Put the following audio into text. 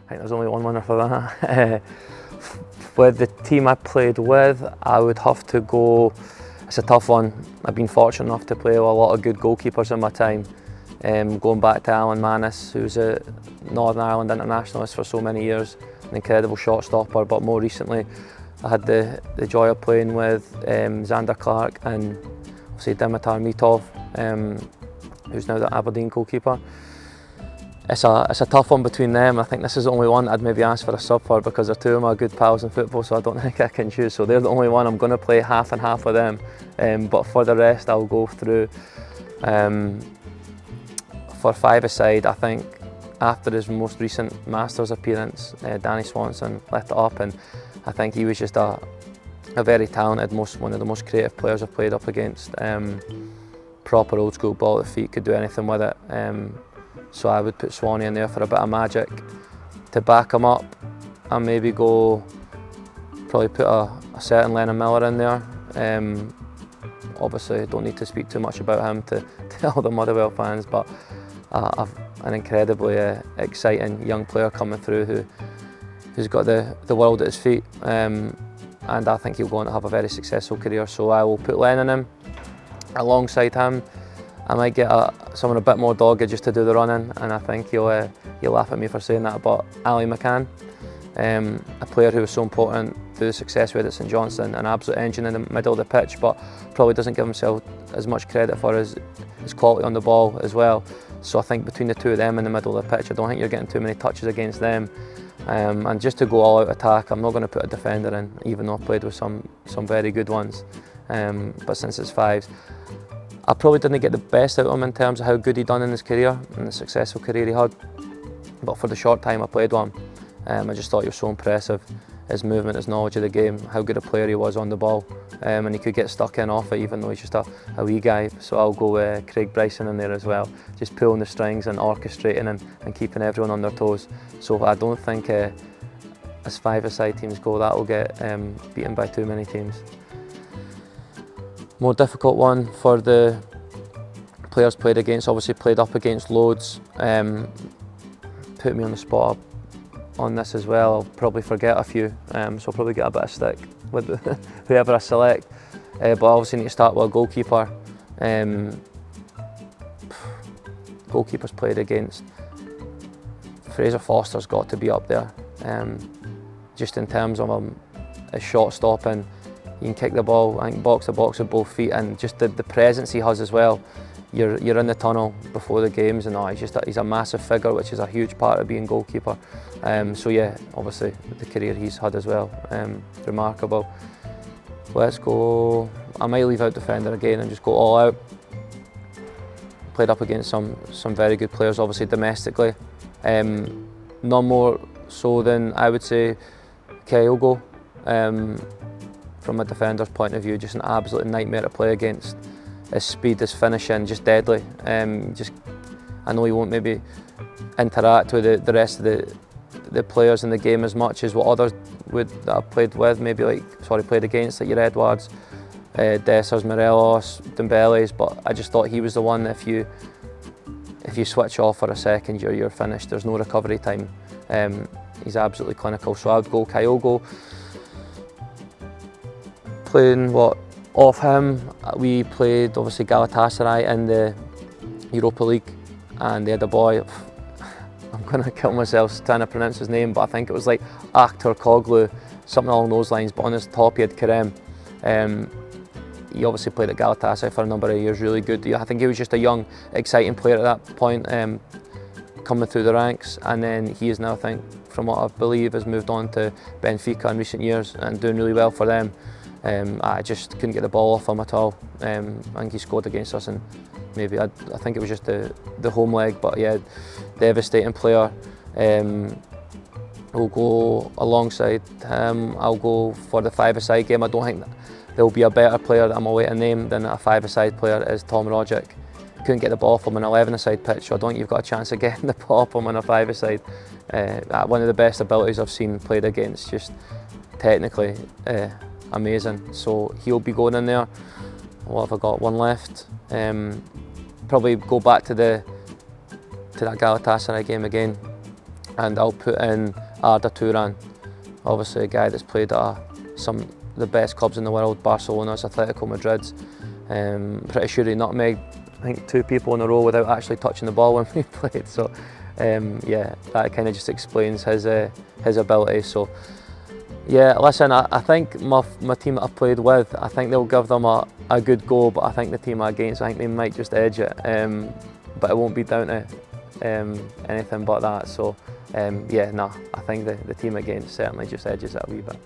I think there's only one winner for that. With the team I played with, I would have to go. It's a tough one. I've been fortunate enough to play with a lot of good goalkeepers in my time. Going back to Alan Mannis, who's a Northern Ireland internationalist for so many years, an incredible shot stopper, but more recently I had the joy of playing with Xander Clark and obviously Dimitar Mitov, who's now the Aberdeen goalkeeper. It's a tough one between them. I think this is the only one I'd maybe ask for a sub for because they're two of my good pals in football, so I don't think I can choose. So they're the only one I'm going to play half and half with them. But for the rest, I'll go through. For five-a-side, I think after his most recent Masters appearance, Danny Swanson left it up, and I think he was just a very talented, one of the most creative players I've played up against. Proper old school ball at the feet, could do anything with it. So I would put Swanee in there for a bit of magic. To back him up, I maybe probably put a certain Lennon Miller in there. Obviously, I don't need to speak too much about him to all the Motherwell fans, but I've an incredibly exciting young player coming through who's got the world at his feet, and I think he'll go on to have a very successful career. So I will put Lennon in. Alongside him, I might get someone a bit more dogged just to do the running, and I think he'll laugh at me for saying that, but Ali McCann, a player who was so important to the success we had at St Johnstone, an absolute engine in the middle of the pitch, but probably doesn't give himself as much credit for his quality on the ball as well. So I think between the two of them in the middle of the pitch, I don't think you're getting too many touches against them. And just to go all out attack, I'm not going to put a defender in, even though I've played with some very good ones. But since it's fives, I probably didn't get the best out of him in terms of how good he done in his career and the successful career he had. But for the short time I played with him, I just thought he was so impressive. His movement, his knowledge of the game, how good a player he was on the ball, and he could get stuck in off it even though he's just a wee guy. So I'll go Craig Bryson in there as well, just pulling the strings and orchestrating and keeping everyone on their toes. So I don't think as five-a-side teams go, that will get beaten by too many teams. More difficult one for the players played against, obviously played up against loads. Put me on the spot on this as well. I'll probably forget a few, so I'll probably get a bit of stick with whoever I select. But I obviously need to start with a goalkeeper. Goalkeepers played against, Fraser Foster's got to be up there. Just in terms of a shot stopping, you can kick the ball, I think box to box with both feet, and just the presence he has as well. You're in the tunnel before the games, and he's a massive figure, which is a huge part of being goalkeeper. So yeah, obviously the career he's had as well, remarkable. Let's go. I might leave out defender again and just go all out. Played up against some very good players, obviously domestically. None more so than I would say Kyogo. From a defender's point of view, just an absolute nightmare to play against. His speed, his finishing, just deadly. I know he won't maybe interact with the rest of the players in the game as much as what others would that I've played with, played against, like your Edwards, Dessers, Morelos, Dembele's, but I just thought he was the one if you switch off for a second, you're finished. There's no recovery time. He's absolutely clinical, so I would go Kyogo. Playing off him, we played obviously Galatasaray in the Europa League, and they had a boy, I'm going to kill myself trying to pronounce his name, but I think it was like Akhtar Koglu, something along those lines, but on his top he had Kerem. He obviously played at Galatasaray for a number of years, really good. I think he was just a young, exciting player at that point, coming through the ranks, and then he is now, I think, from what I believe, has moved on to Benfica in recent years and doing really well for them. I just couldn't get the ball off him at all. I think he scored against us, and maybe I think it was just the home leg, but yeah, devastating player. We'll go alongside him. I'll go for the five-a-side game. I don't think there will be a better player that I'm away to name than a five-a-side player is Tom Rogic. Couldn't get the ball off him on an 11-a-side pitch, so I don't think you've got a chance of getting the ball off him on a five-a-side. One of the best abilities I've seen played against, just technically amazing. So he'll be going in there. What have I got? One left. Probably go back to that Galatasaray game again. and I'll put in Arda Turan, obviously a guy that's played at some of the best clubs in the world, Barcelona's, Atletico Madrid's. Pretty sure he nutmegged, I think, 2 people in a row without actually touching the ball when we played. So yeah, that kind of just explains his ability. So yeah, listen, I think my team that I've played with, I think they'll give them a good go, but I think the team against, I think they might just edge it. But it won't be down to anything but that. So yeah, nah, I think the team against certainly just edges it a wee bit.